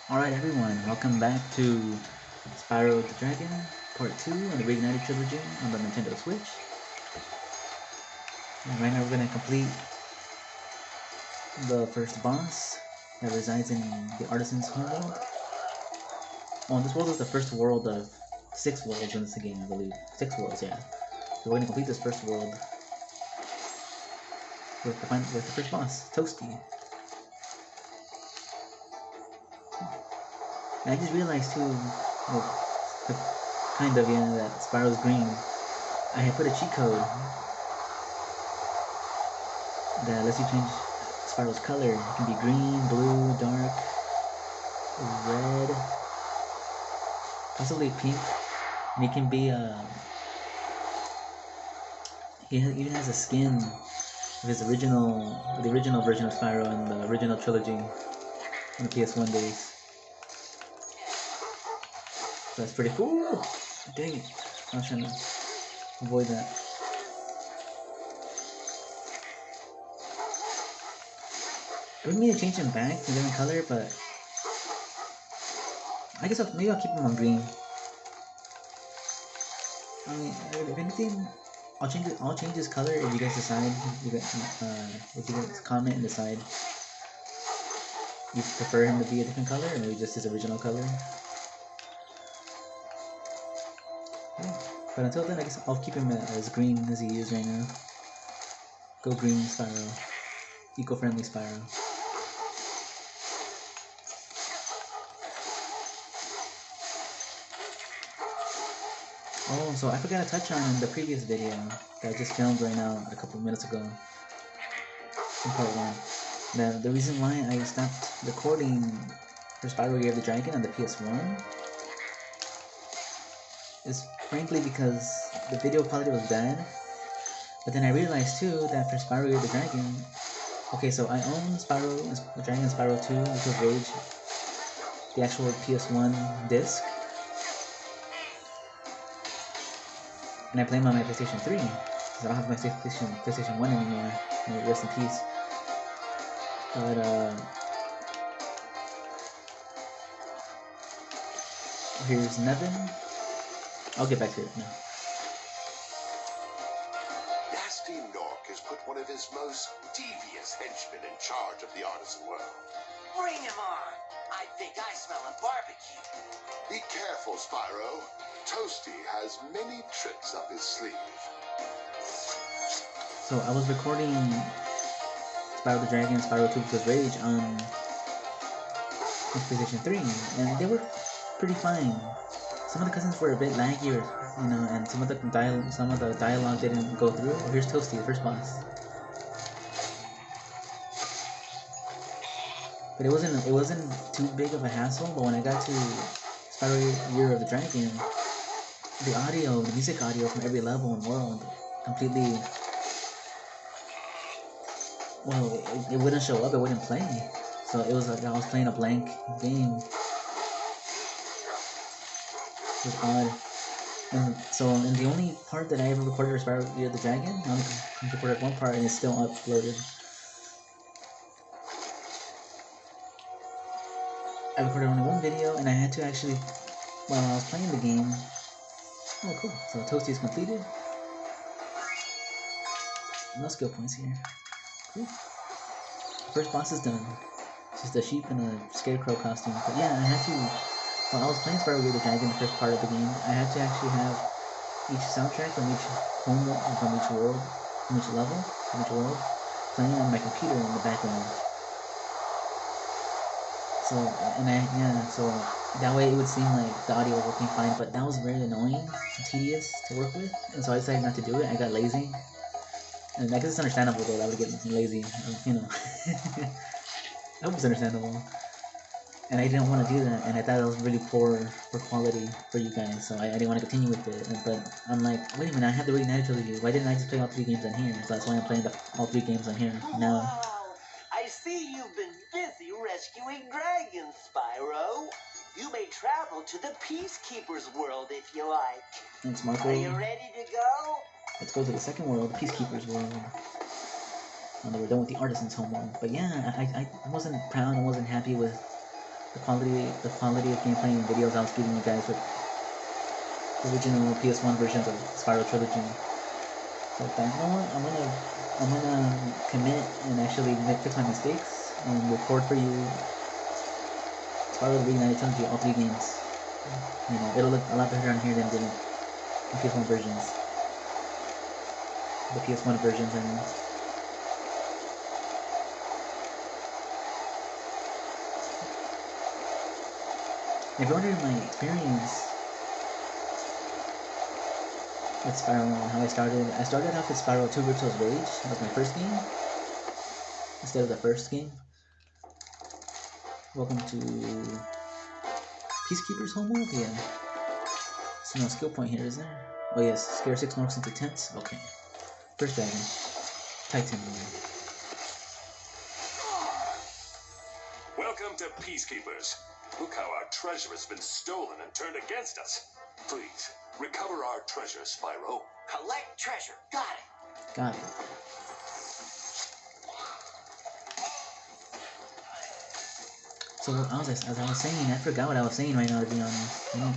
Alright everyone, welcome back to Spyro the Dragon, Part 2 on the Reignited Trilogy on the Nintendo Switch. And right now we're going to complete the first boss that resides in the Artisan's homeworld. Oh, this world is the first world of 6 worlds in this game, I believe. 6 worlds, yeah. So we're going to complete this first world with the first boss, Toasty. And I just realized too, kind of, that Spyro's green. I had put a cheat code that lets you change Spyro's color. It can be green, blue, dark, red, possibly pink, and it can be he even has a skin of his the original version of Spyro in the original trilogy on the PS1 days. So that's pretty cool. Dang it! I was trying to avoid that. I would mean to change him back to different color, but I guess maybe I'll keep him on green. I mean, if anything, I'll change his color if you guys decide. If you guys comment and decide you prefer him to be a different color, or maybe just his original color. Yeah. But until then, I guess I'll keep him as green as he is right now. Go green, Spyro. Eco-friendly Spyro. Oh, so I forgot to touch on the previous video that I just filmed right now a couple minutes ago in part 1. The reason why I stopped recording for Spyro Year of the Dragon on the PS1 is frankly because the video quality was bad. But then I realized too that for Spyro Year of the Dragon, okay, so I own Spyro the Dragon and Spyro 2, which was Rage, the actual PS1 disc. And I play them on my PlayStation 3, because I don't have my PlayStation 1 anymore. Rest in peace. But here's Nevin. I'll get back to it now. Nasty Nork has put one of his most devious henchmen in charge of the artisan world. Bring him on! I think I smell a barbecue. Be careful, Spyro. Toasty has many tricks up his sleeve. So I was recording Spyro the Dragon and Spyro 2 Plus Rage on PlayStation 3, and they were pretty fine. Some of the cutscenes were a bit laggy, and some of the dialogue didn't go through. Oh, here's Toasty, the first boss. But it wasn't too big of a hassle. But when I got to Spyro Year of the Dragon, the music audio from every level and world completely, well, it wouldn't show up, it wouldn't play. So it was like I was playing a blank game. It was odd. And so, in the only part that I ever recorded for Spyro Year of the Dragon, I only recorded one part and it's still uploaded. I recorded only one video and I had to actually, while I was playing the game. Oh, cool. So Toasty is completed. No skill points here. Cool. First boss is done. It's just a sheep and a scarecrow costume. But yeah, I had to, while I was playing Spyro Year of the Dragon, the first part of the game, I had to actually have each soundtrack from each from each world, from each level, from each world, playing on my computer in the background. So, so that way it would seem like the audio was working fine, but that was very annoying and tedious to work with, and so I decided not to do it. I got lazy, and I guess it's understandable though, I would get lazy, I hope it's understandable. And I didn't want to do that, and I thought it was really poor for quality for you guys, so I didn't want to continue with it. But I'm like, wait a minute, I have the Reignited Trilogy. Why didn't I just play all 3 games on here? So that's why I'm playing all 3 games on here now. I see you've been busy rescuing dragons, Spyro. You may travel to the Peacekeeper's world if you like. Thanks, Marco. Are you ready to go? Let's go to the second world, the Peacekeeper's world. And then we're done with the Artisan's homeworld. But yeah, I wasn't proud, I wasn't happy with the quality of gameplay and videos I was giving you guys with the original PS1 versions of Spyro Trilogy. So I thought, you know what, I'm gonna commit and actually fix my mistakes and record for you Spyro the Reignited Trilogy, all 3 games. You know, it'll look a lot better on here than it did in PS1 versions. The PS1 versions, I mean. If you're wondering my experience with Spyro and how I started off with Spyro 2 Virtual's Rage. That was my first game, instead of the first game. Welcome to Peacekeeper's Homeworld? Yeah. There's no skill point here, is there? Oh yes, scare 6 Norks into tents? Okay. First dragon. Titan. Welcome to Peacekeepers. Look how our treasure has been stolen and turned against us. Please, recover our treasure, Spyro. Collect treasure. Got it. Got it. So as I was saying, I forgot what I was saying right now, to be honest. I don't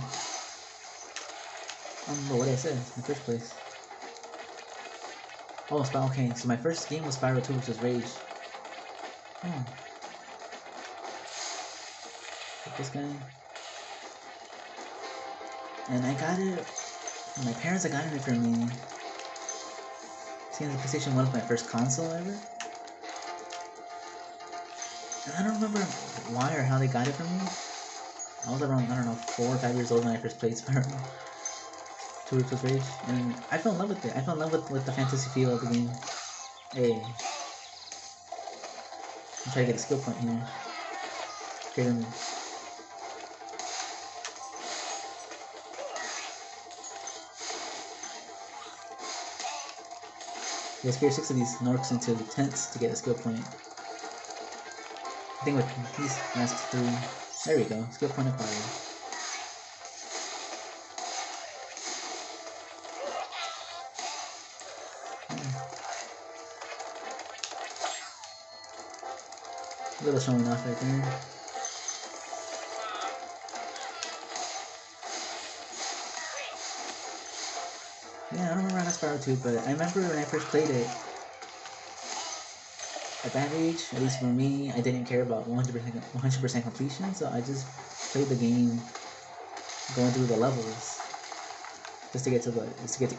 remember what I said in the first place. Oh, Spyro, okay, so my first game was Spyro 2, which was Rage. Oh. This guy. And I got it. My parents got it for me. Seeing the PlayStation 1 was my first console ever. And I don't remember why or how they got it for me. I was around, I don't know, 4 or 5 years old when I first played Spyro 2 Virtual Rage. And I fell in love with it. I fell in love with the fantasy feel of the game. Hey. I'm trying to get a skill point here. Get him. You scare 6 of these Norks into the tents to get a skill point. I think with these last 3. There we go. Skill point acquired. A little showing off right there. Yeah, I don't remember how Spyro 2, but I remember when I first played it, at that age, at least for me, I didn't care about 100% completion, so I just played the game, going through the levels, just to get to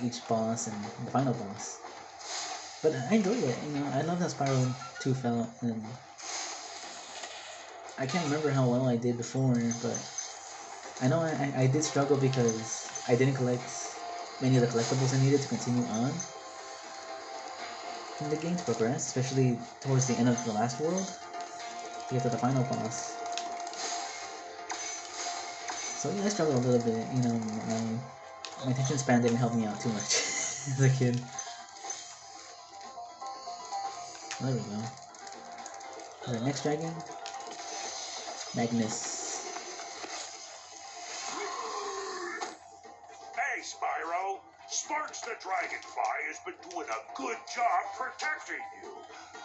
each boss and the final boss. But I enjoyed it, you know. I love how Spyro 2 felt, and I can't remember how well I did before, but I know I did struggle because I didn't collect many of the collectibles I needed to continue on in the game to progress, especially towards the end of the last world, to get to the final boss. So yeah, I struggled a little bit, you know, my attention span didn't help me out too much as a kid. There we go. Alright, next dragon. Magnus. Hey, Spyro. Sparks the Dragonfly has been doing a good job protecting you.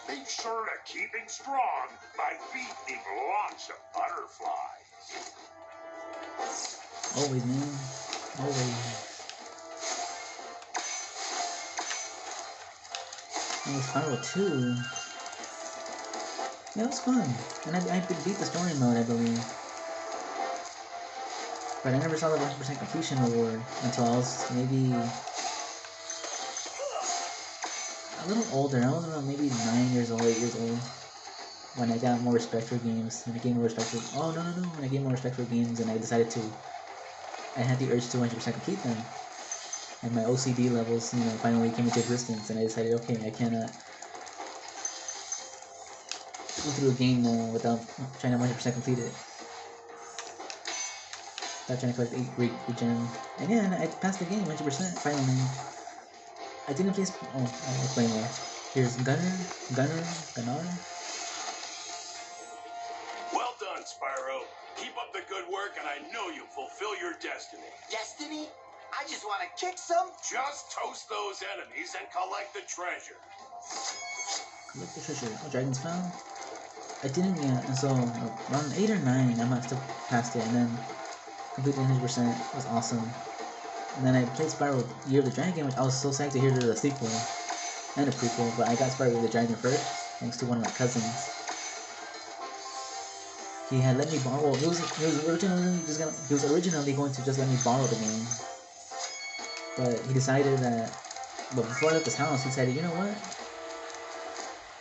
Make sure to keep him strong by feeding him lots of butterflies. Always, man. Always. And Spyro 2. Yeah, it was fun. And I beat the story mode, I believe. But I never saw the 100% completion reward until I was maybe a little older. I was around maybe 9 years old, 8 years old, when I got more respect for games. When I gained more respect for when I gained more respect for games, and I decided to. I had the urge to 100% complete them, and my OCD levels, you know, finally came into existence, and I decided, okay, I cannot go through a game now without trying to 100% complete it. Without trying to collect 8 regen. And yeah, and I passed the game 100% finally. I didn't play. Oh, I'll explain more. Here's Gunnar. Well done, Spyro. Keep up the good work, and I know you'll fulfill your destiny. Destiny? I just want to kick some. Just toast those enemies and collect the treasure. Collect the treasure. Oh, dragons found. I didn't yet, and so around 8 or 9, I must have passed it, and then completed 100%. It was awesome. And then I played Spyro Year of the Dragon, which I was so psyched to hear there's a sequel and a prequel, but I got Spyro Year of the Dragon first, thanks to one of my cousins. He had let me borrow. He was originally going to just let me borrow the game, but he decided that. But before I left his house, he said, "You know what?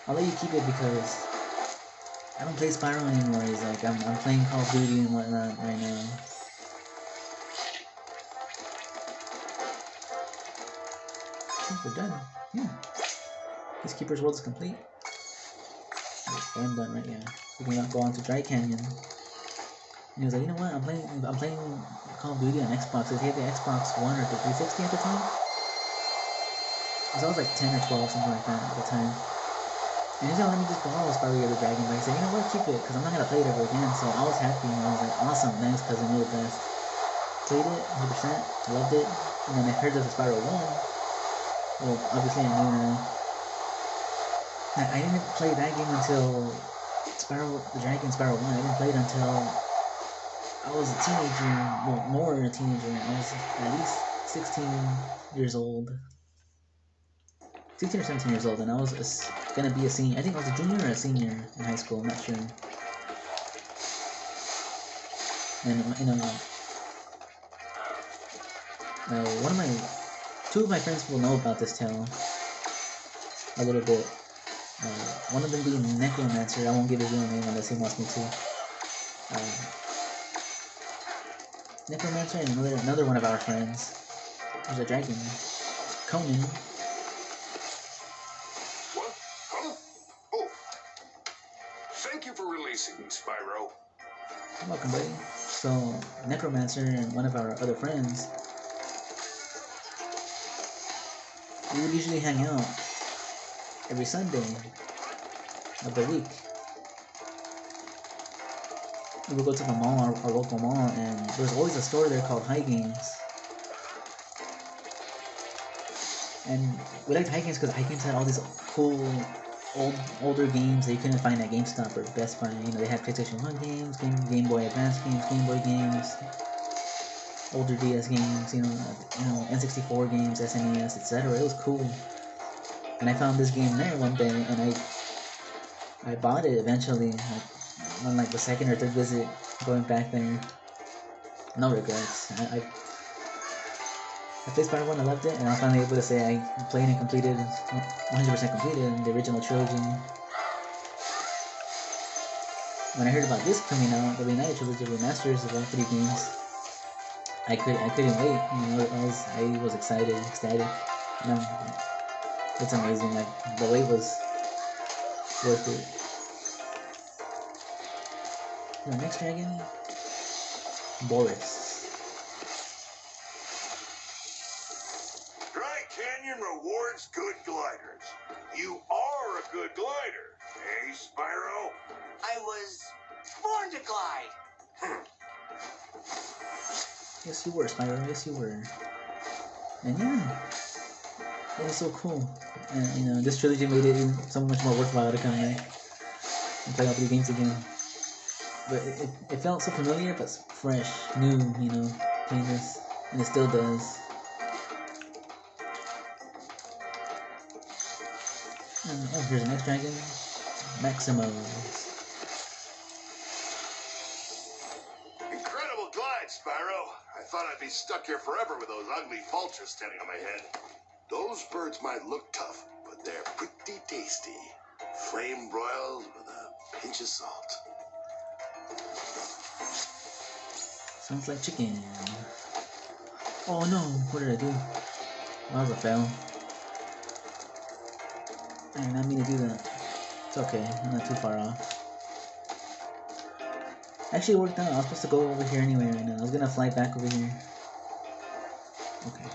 I'll let you keep it because I don't play Spyro anymore." He's like, "I'm playing Call of Duty and whatnot right now." I think we're done. Yeah. Peacekeeper's World is complete. I'm done, right? Yeah. We can go on to Dry Canyon. And he was like, "You know what? I'm playing Call of Duty on Xbox." He had the Xbox One or the 360 at the time. So I was like 10 or 12, something like that at the time. And he's like, "Let me just borrow Spyro Year of the Dragon." But I said, "You know what? Keep it, because I'm not gonna play it ever again." So I was happy. And I was like, "Awesome, thanks, cousin, you're the best." Played it 100%, loved it. And then I heard there's a Spyro 1. Well, obviously I knew now. I didn't play that game until Spyro the Dragon Spyro 1. I didn't play it until I was a teenager, well, more than a teenager. I was at least 16 years old. 16 or 17 years old, and I was gonna be a senior. I think I was a junior or a senior in high school, I'm not sure. And, two of my friends will know about this tale a little bit. One of them being Necromancer. I won't give his real name unless he wants me to. Necromancer and another one of our friends. There's a dragon. Conan. What? Huh? Oh. Thank you for releasing me, Spyro. You're welcome, buddy. So, Necromancer and one of our other friends, we would usually hang out every Sunday of the week. We would go to the mall, our local mall, and there's always a store there called High Games. And we liked High Games because High Games had all these cool older games that you couldn't find at GameStop or Best Buy. You know, they had PlayStation 1 games, Game Boy Advance games, Game Boy games, older DS games, you know, N64 games, SNES, etc. It was cool. And I found this game there one day, and I bought it eventually, on like the second or third visit going back there. No regrets. I played Spyro 1, I loved it, and I was finally able to say I played and completed, 100% completed the original trilogy. When I heard about this coming out, the Reignited Trilogy remasters of all 3 games, I couldn't wait. You know, I was excited, ecstatic. It's amazing. Like, the wait was worth it. The next dragon, Boris. Dry Canyon rewards good gliders. You are a good glider, eh, Spyro? I was born to glide. Yes, you were, Spyro. Yes, you were. And yeah, it was so cool. And you know, this trilogy made it so much more worthwhile to come back and play all 3 games again. But it felt so familiar, but fresh, new. You know, playing this, and it still does. And, oh, here's the next dragon, Maximo. Incredible glide, Spyro. I thought I'd be stuck here forever with those ugly vultures standing on my head. Those birds might look tough, but they're pretty tasty. Flame broiled with a pinch of salt. Sounds like chicken. Oh no, what did I do? That was a fail. I did not mean to do that. It's okay, I'm not too far off. Actually, it worked out. I was supposed to go over here anyway right now. I was gonna fly back over here. Okay.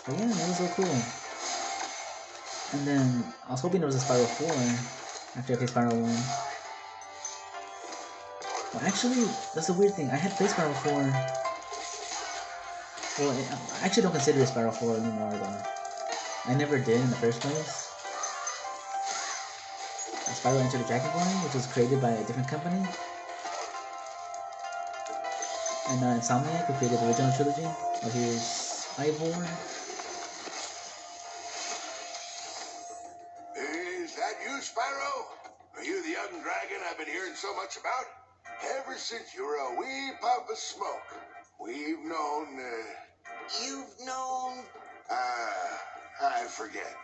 But yeah, that was so cool. And then, I was hoping there was a Spyro 4 after I played Spyro 1. Well, actually, that's a weird thing. I had played Spyro 4. Well, I actually don't consider it Spyro 4 anymore, though. I never did in the first place. Spyro Enter the Dragonfly, which was created by a different company. And Insomniac, who created the original trilogy. Oh, here's Ivor. Is that you, Spyro? Are you the young dragon I've been hearing so much about? Ever since you were a wee puff of smoke, we've known, You've known. I forget.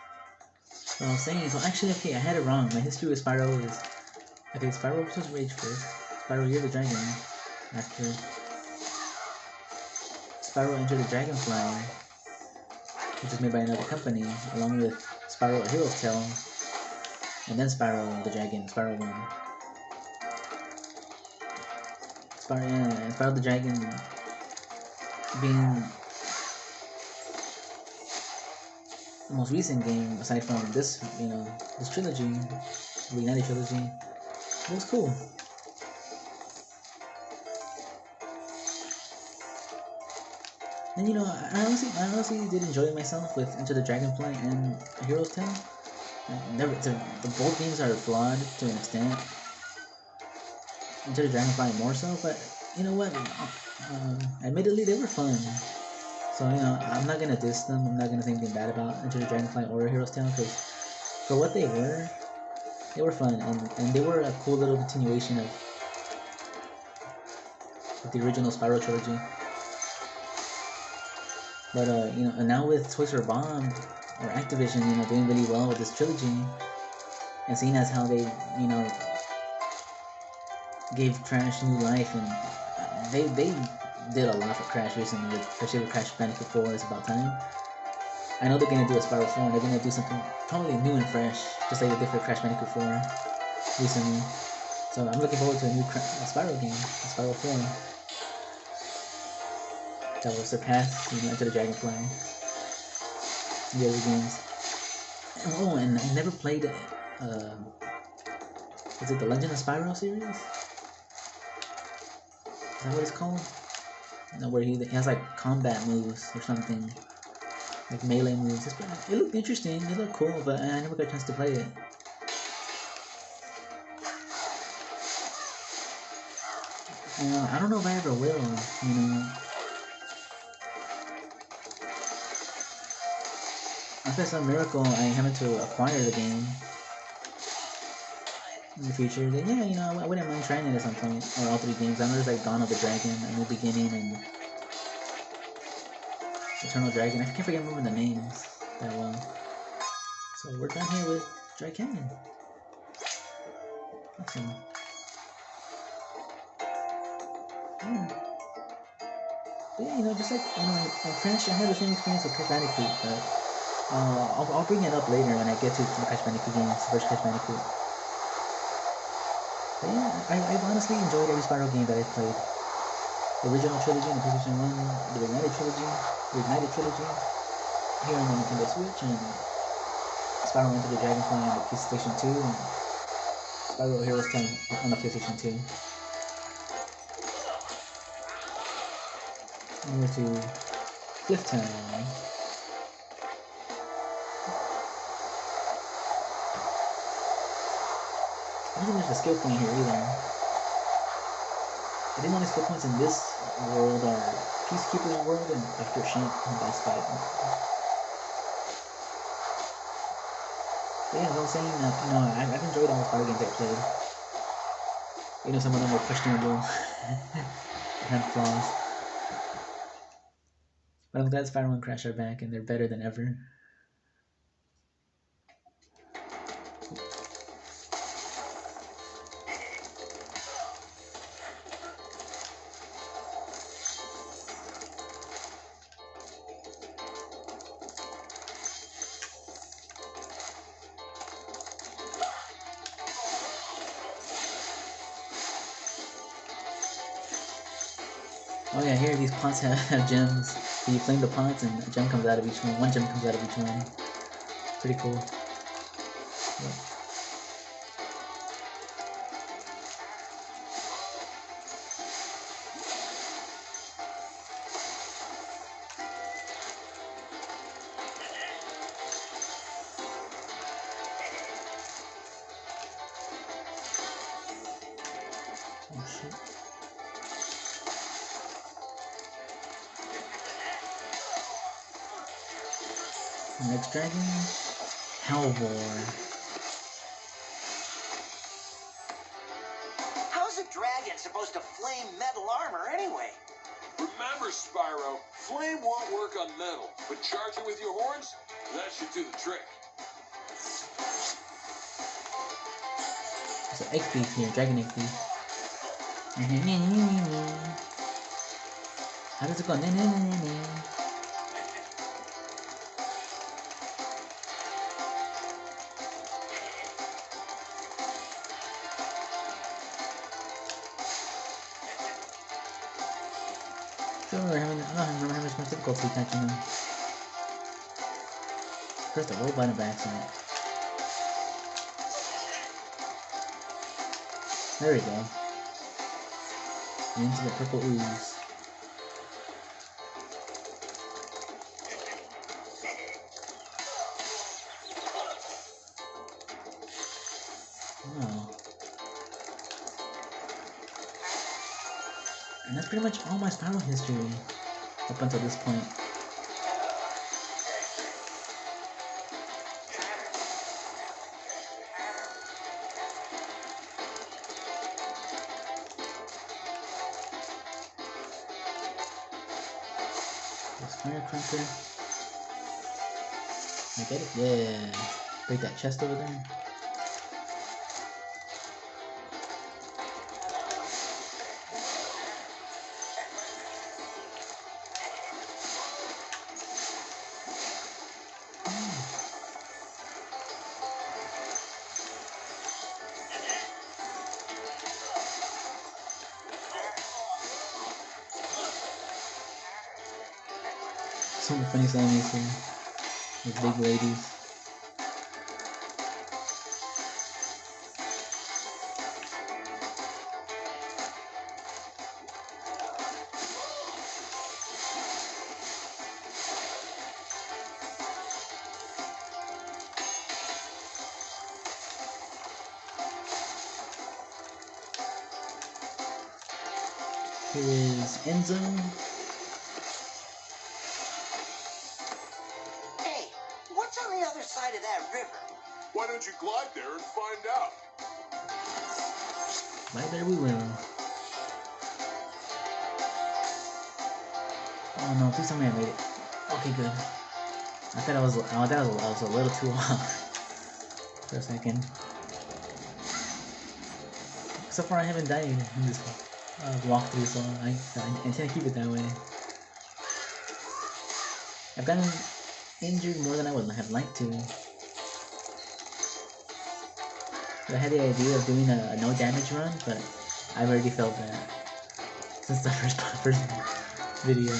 So I was saying, so actually, okay, I had it wrong. My history with Spyro is, okay, Spyro was Rage first. Spyro Year the Dragon after. Spyro Enter the Dragonfly, which was made by another company, along with Spyro A Hero's Tale, and then Spyro the Dragon, Spyro 1. Spyro the Dragon being the most recent game, aside from this, this trilogy, Reignited Trilogy. It was cool. And I honestly did enjoy myself with Enter the Dragonfly and A Hero's Tale. Both games are flawed to an extent. Enter the Dragonfly more so, but you know what? Admittedly, they were fun. So I'm not gonna diss them. I'm not gonna say anything bad about Enter the Dragonfly or A Hero's Tale, because for what they were fun, and they were a cool little continuation of the original Spyro trilogy. But and now with Toys R Bombed or Activision, doing really well with this trilogy, and seeing as how they, gave Crash new life, and they did a lot for Crash recently, especially with Crash Bandicoot 4. It's about time. I know they're gonna do a Spyro 4, and they're gonna do something probably new and fresh, just like they did for Crash Bandicoot 4 recently. So I'm looking forward to a new Spyro game, a Spyro 4. That will surpass, Enter the Dragonfly and the other games. Oh, and I never played, is it the Legend of Spyro series? Is that what it's called? Where he has like combat moves or something, like melee moves. It looked interesting, it looked cool, but I never got a chance to play it. I don't know if I ever will, If by some miracle I happen to acquire the game in the future, then yeah, I wouldn't mind trying it at some point, or all three games. I know there's like Dawn of the Dragon, A New Beginning, and Eternal Dragon. I can't remember the names that well. So we're done here with Dry Canyon. Awesome. But yeah, just like Crash, I had the same experience with Crash Bandicoot, but I'll bring it up later when I get to the Crash Bandicoot games, the first Crash Bandicoot. But yeah, I've honestly enjoyed every Spyro game that I've played. The original trilogy on the PlayStation 1, the Reignited trilogy, here on the Nintendo Switch, and Spyro Enter the Dragonfly on the PlayStation 2, and Spyro Heroes 10 on the PlayStation 2. And we're to Cliff Town. I don't think there's a skill point here either. I think the only skill points in this world are Peacekeeper's World and after Shank and Boss Fight. But yeah, as I was saying, I've enjoyed all the Spyro games I've played. Some of them were questionable and had flaws. But I'm glad Spyro and Crash are back, and they're better than ever. Oh yeah, here these pots have gems. So you flame the pots and a gem comes out of each one. One gem comes out of each one. Pretty cool. Yeah. shit. Next dragon, Hellbore. How's a dragon supposed to flame metal armor anyway? Remember, Spyro, flame won't work on metal, but charging with your horns, that should do the trick. There's an egg thief here, dragon egg thief. How does it go? Sure, I remember having so much difficulty catching them. Press the roll button by accident. There we go. Into the purple ooze. Oh. And that's pretty much all my Spyro history up until this point. This firecracker. I get it? Yeah. Break that chest over there. So many funny enemies here. These big ladies. Here is Enzo. Hey, what's on the other side of that river? Why don't you glide there and find out? Right there we will. Oh no, please tell me I made it. Okay, good. I thought I was a little too off for a second. So far I haven't died in this walkthrough, so I intend to keep it that way. I've gotten injured more than I would have liked to. I had the idea of doing a no damage run, but I've already felt that since the first video.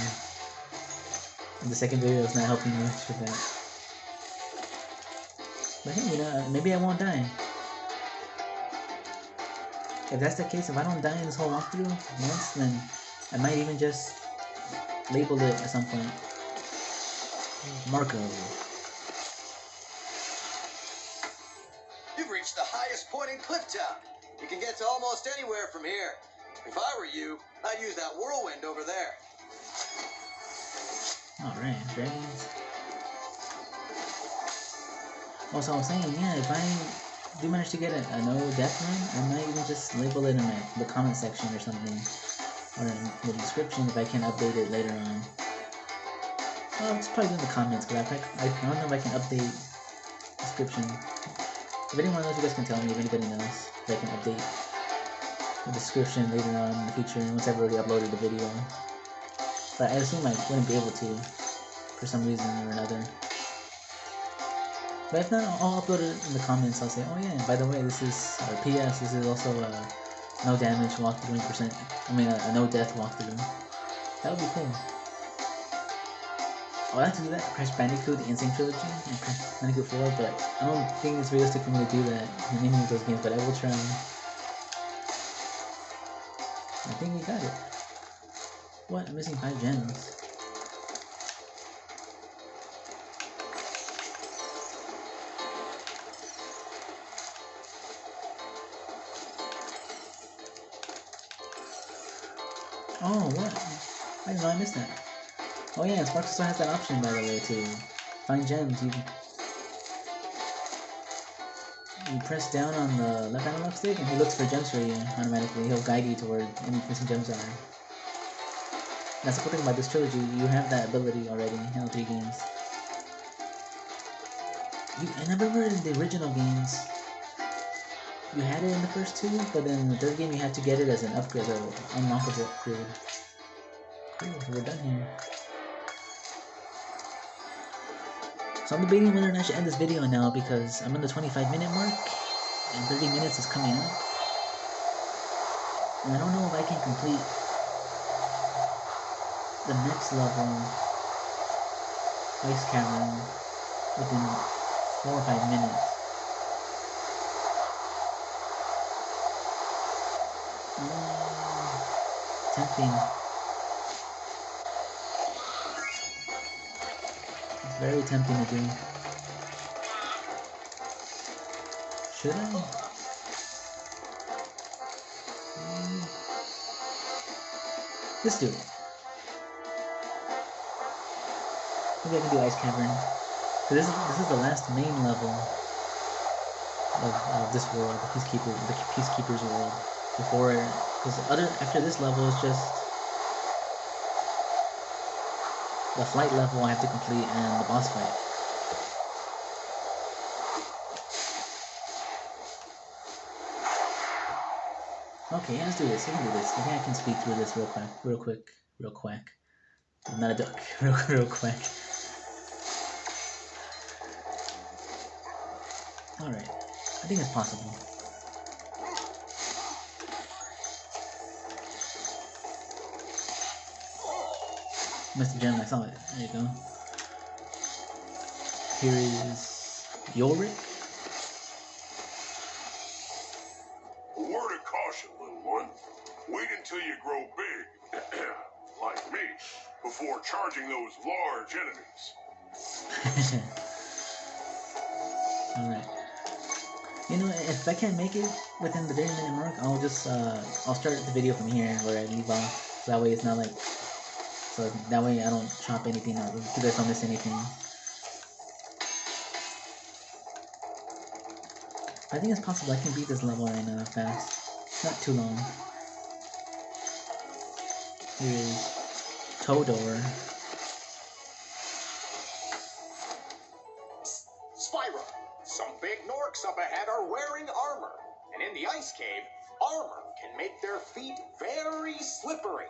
And the second video is not helping much with that. But hey, you know, maybe I won't die. If that's the case, if I don't die in this whole walkthrough once, then I might even just label it at some point. Marco. You've reached the highest point in Clifftown. You can get to almost anywhere from here. If I were you, I'd use that whirlwind over there. Alright, dragons. Also, I was saying, yeah, if I do manage to get a no death run, I might even just label it in the comment section or something. Or in the description if I can update it later on. Well, it's probably in the comments, but I don't know if I can update description. If anyone knows, you guys can tell me. If anybody knows, if I can update the description later on in the future once I've already uploaded the video. But I assume I wouldn't be able to for some reason or another. But if not, I'll upload it in the comments. I'll say, oh yeah, by the way, this is, or PS, this is also a no damage walkthrough 20%. I mean, a no death walkthrough. That would be cool. I would like to do that for Crash Bandicoot, the Insane Trilogy, and Crash Bandicoot 4, but I don't think it's realistic for me to do that in any of those games, but I will try. I think we got it. What? I'm missing 5 gems. Oh, what? I didn't know I missed that. Oh yeah, Sparks still has that option, by the way, to find gems. You press down on the left analog stick and he looks for gems for you automatically. He'll guide you to where any missing gems are. That's the cool thing about this trilogy, you have that ability already in all 3 games. I remember in the original games, you had it in the first 2, but then in the 3rd game you had to get it as an upgrade, or unlockable upgrade. Cool, we're done here. So I'm debating whether or not I should end this video now because I'm on the 25-minute mark and 30 minutes is coming up. And I don't know if I can complete the next level, Ice Cavern, within 4 or 5 minutes. Tempting. It's very tempting to do. Should I? Let's do it. Maybe I can do Ice Cavern. This is the last main level of this world, the Peacekeeper's world. After this level is just the flight level I have to complete and the boss fight. Okay, yeah, let's do this. We can do this. I think I can speed through this real quick. I'm not a duck. real quick. Alright, I think it's possible. Mr. Gem, I saw it. There you go. Here is Yorick. A word of caution, little one. Wait until you grow big, like me, before charging those large enemies. Alright. You know, if I can't make it within the 30-minute mark, I'll just, I'll start the video from here where I leave off. So that way it's not like, so that way I don't chop anything out. You guys don't miss anything. I think it's possible I can beat this level right now fast. Not too long. Here's Todor. Spyro, some big Norks up ahead are wearing armor. And in the ice cave, armor can make their feet very slippery.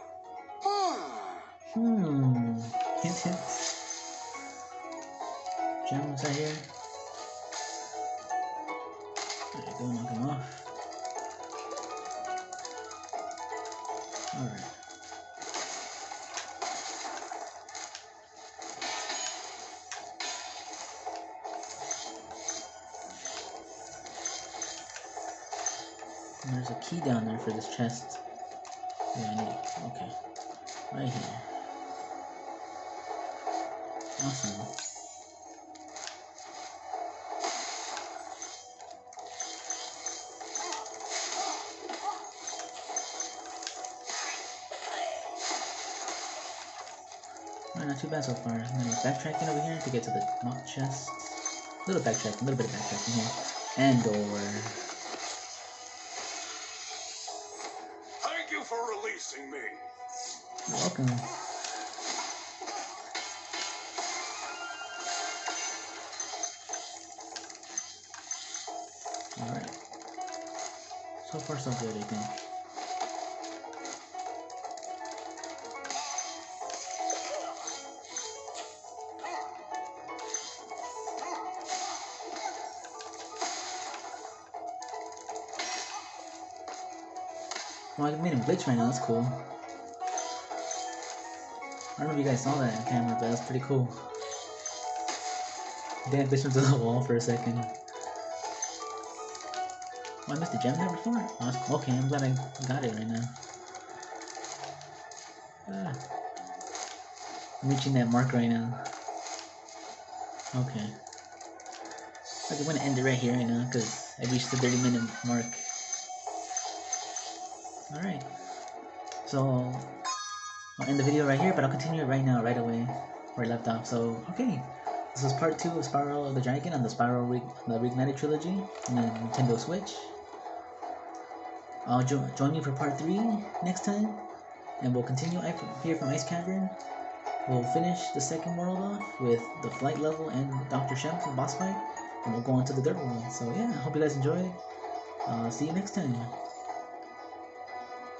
Hint, hint. Gems right here. There you go, knock him off. Alright. There's a key down there for this chest. Yeah, I need. Okay. Right here. Awesome. Alright, not too bad so far. I'm gonna backtracking over here to get to the mock chest. A little bit of backtracking here. And door. Thank you for releasing me. You're welcome. Alright. So far so good, I think. Oh, I made him glitch right now, that's cool. I don't know if you guys saw that on camera, but that's pretty cool. Damn, glitched into the wall for a second. Oh, I missed a gem there before? Oh, okay, I'm glad I got it right now. I'm reaching that mark right now. Okay. I'm gonna end it right here right now, because I reached the 30-minute mark. Alright. So, I'll end the video right here, but I'll continue it right now, right away, where I left off. So, okay. This was part 2 of Spyro the Dragon on the the Reignited Trilogy on the Nintendo Switch. I'll join me for part 3 next time, and we'll continue here from Ice Cavern. We'll finish the second world off with the flight level and Dr. Shemp from boss fight, and we'll go on to the third world. So yeah, I hope you guys enjoyed. See you next time.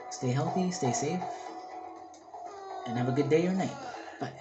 Stay healthy, stay safe, and have a good day or night. Bye.